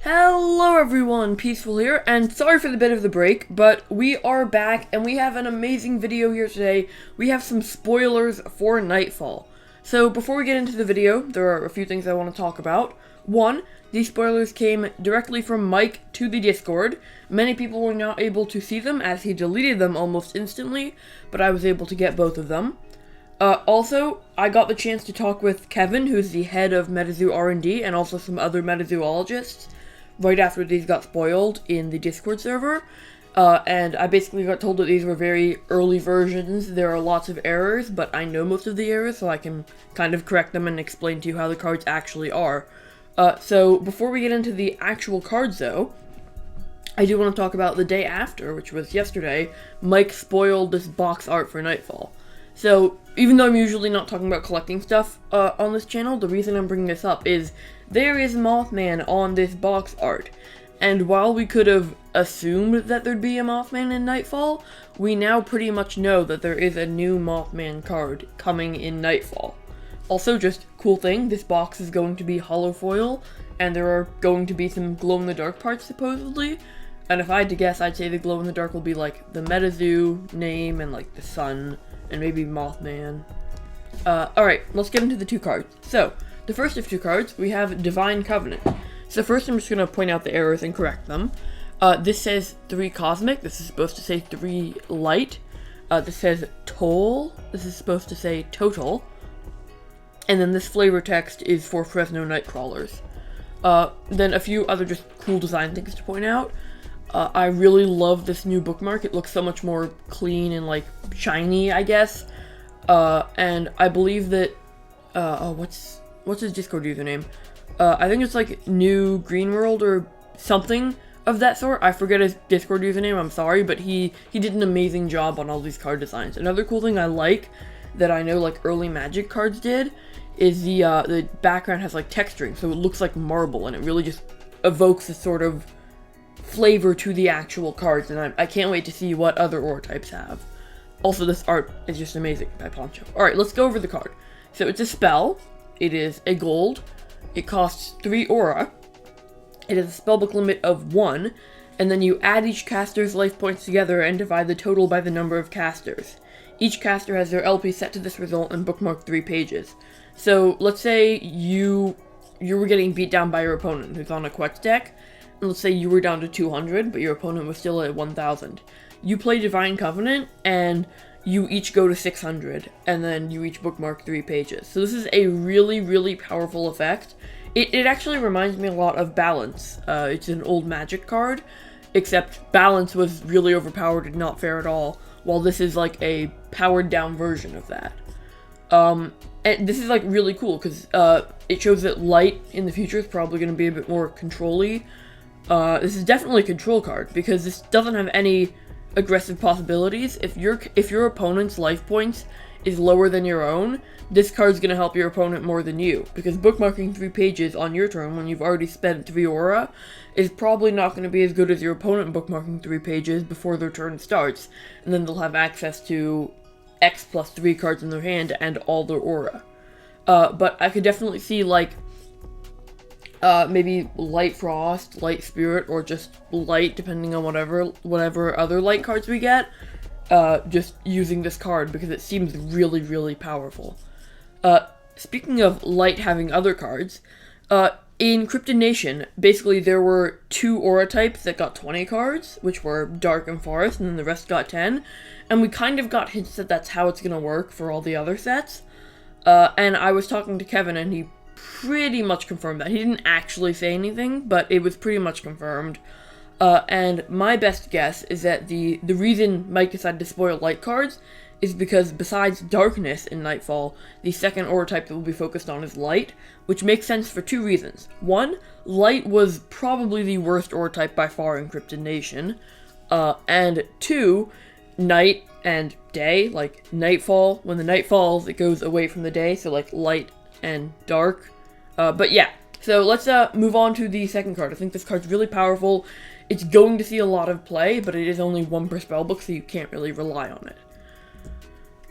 Hello everyone, Peaceful here, and sorry for the bit of the break, but we are back and we have an amazing video here today. We have some spoilers for Nightfall. So before we get into the video, there are a few things I want to talk about. One, these spoilers came directly from Mike to the Discord. Many people were not able to see them as he deleted them almost instantly, but I was able to get both of them. Also, I got the chance to talk with Kevin, who's the head of MetaZoo R&D, and also some other metazoologists, right after these got spoiled in the Discord server, and I basically got told that these were very early versions. There are lots of errors, but I know most of the errors, so I can kind of correct them and explain to you how the cards actually are. So before we get into the actual cards, though, I do want to talk about the day after, which was yesterday. Mike spoiled this box art for Nightfall. So, even though I'm usually not talking about collecting stuff on this channel, the reason I'm bringing this up is there is Mothman on this box art. And while we could have assumed that there'd be a Mothman in Nightfall, we now pretty much know that there is a new Mothman card coming in Nightfall. Also, just cool thing, this box is going to be hollow foil, and there are going to be some glow-in-the-dark parts supposedly. And if I had to guess, I'd say the glow-in-the-dark will be like the MetaZoo name and like the sun, and maybe Mothman. Alright, let's get into the two cards. So, the first of two cards, we have Divine Covenant. So first I'm just going to point out the errors and correct them. This says 3 Cosmic, this is supposed to say 3 Light. This says Toll, this is supposed to say Total. And then this flavor text is for Fresno Nightcrawlers. Then a few other just cool design things to point out. I really love this new bookmark. It looks so much more clean and, like, shiny, I guess. And I believe that, what's his Discord username? I think it's, like, New Green World or something of that sort. I forget his Discord username, I'm sorry, but he did an amazing job on all these card designs. Another cool thing I like, that I know, like, early Magic cards did, is the background has, like, texturing, so it looks like marble, and it really just evokes a sort of flavor to the actual cards, and I can't wait to see what other aura types have. Also, this art is just amazing by Poncho. Alright, let's go over the card. So it's a spell, it is a gold, it costs 3 aura, it has a spellbook limit of 1, and then you add each caster's life points together and divide the total by the number of casters. Each caster has their LP set to this result and bookmark 3 pages. So, let's say you were getting beat down by your opponent who's on a Quetz deck, and let's say you were down to 200, but your opponent was still at 1000. You play Divine Covenant, and you each go to 600, and then you each bookmark 3 pages. So this is a really, really powerful effect. It actually reminds me a lot of Balance. It's an old Magic card, except Balance was really overpowered and not fair at all, while this is like a powered down version of that. And this is like really cool, because it shows that Light in the future is probably going to be a bit more control-y. This is definitely a control card, because this doesn't have any aggressive possibilities. If your opponent's life points is lower than your own, this card's gonna help your opponent more than you, because bookmarking 3 pages on your turn when you've already spent 3 aura is probably not gonna be as good as your opponent bookmarking 3 pages before their turn starts, and then they'll have access to X plus 3 cards in their hand and all their aura. But I could definitely see, like, maybe Light Frost, Light Spirit, or just Light, depending on whatever other Light cards we get, just using this card, because it seems really, really powerful. Speaking of Light having other cards, in Cryptid Nation, basically there were 2 aura types that got 20 cards, which were Dark and Forest, and then the rest got 10, and we kind of got hints that that's how it's gonna work for all the other sets. And I was talking to Kevin, and he pretty much confirmed that. He didn't actually say anything, but it was pretty much confirmed. And my best guess is that the reason Mike decided to spoil Light cards is because besides Darkness in Nightfall, the second aura type that will be focused on is Light, which makes sense for 2 reasons. 1, Light was probably the worst aura type by far in Cryptid Nation. And 2, Night and Day, like Nightfall, when the night falls, it goes away from the day, so like Light and Dark. But yeah, so let's move on to the second card. I think this card's really powerful. It's going to see a lot of play, but it is only 1 per spellbook, so you can't really rely on it.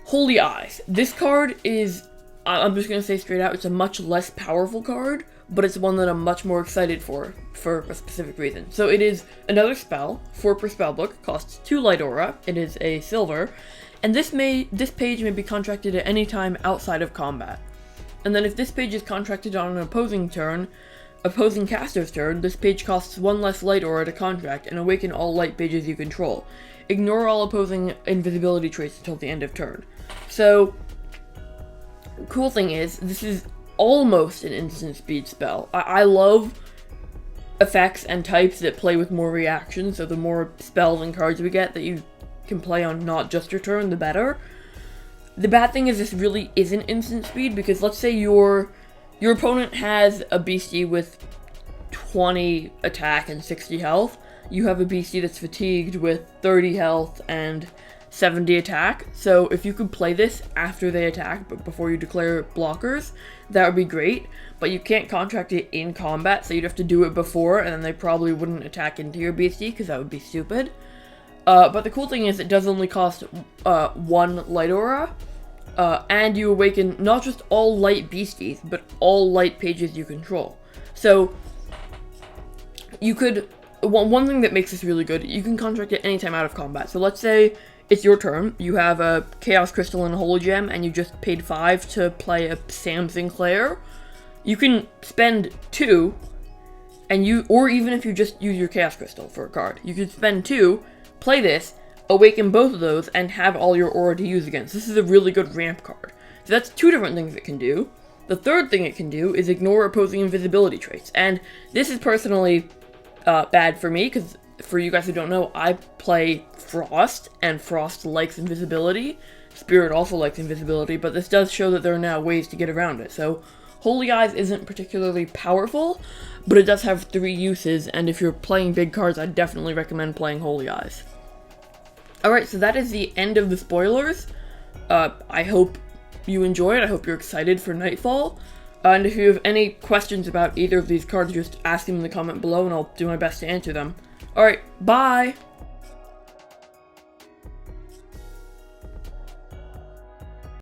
Holy Eyes. This card is, I'm just going to say straight out, it's a much less powerful card, but it's one that I'm much more excited for a specific reason. So it is another spell, 4 per spellbook, costs 2 light aura, it is a silver, and this page may be contracted at any time outside of combat. And then if this page is contracted on an opposing caster's turn, this page costs 1 less light aura to contract and awaken all light pages you control. Ignore all opposing invisibility traits until the end of turn. So, cool thing is, this is almost an instant speed spell. I love effects and types that play with more reactions, so the more spells and cards we get that you can play on not just your turn, the better. The bad thing is this really isn't instant speed, because let's say your opponent has a beastie with 20 attack and 60 health. You have a beastie that's fatigued with 30 health and 70 attack. So if you could play this after they attack, but before you declare blockers, that would be great. But you can't contract it in combat, so you'd have to do it before, and then they probably wouldn't attack into your beastie, because that would be stupid. But the cool thing is it does only cost 1 light aura, and you awaken not just all light beasties, but all light pages you control. So, you could, one thing that makes this really good, you can contract it anytime out of combat. So let's say it's your turn, you have a Chaos Crystal and a Holy Gem, and you just paid 5 to play a Sam Sinclair. You can spend 2, or even if you just use your Chaos Crystal for a card, you could spend 2, play this, awaken both of those, and have all your aura to use against. This is a really good ramp card. So that's 2 different things it can do. The third thing it can do is ignore opposing invisibility traits. And this is personally bad for me, because for you guys who don't know, I play Frost, and Frost likes invisibility. Spirit also likes invisibility, but this does show that there are now ways to get around it. So Holy Eyes isn't particularly powerful, but it does have 3 uses, and if you're playing big cards, I definitely recommend playing Holy Eyes. Alright, so that is the end of the spoilers. I hope you enjoyed. I hope you're excited for Nightfall. And if you have any questions about either of these cards, just ask them in the comment below and I'll do my best to answer them. Alright, bye!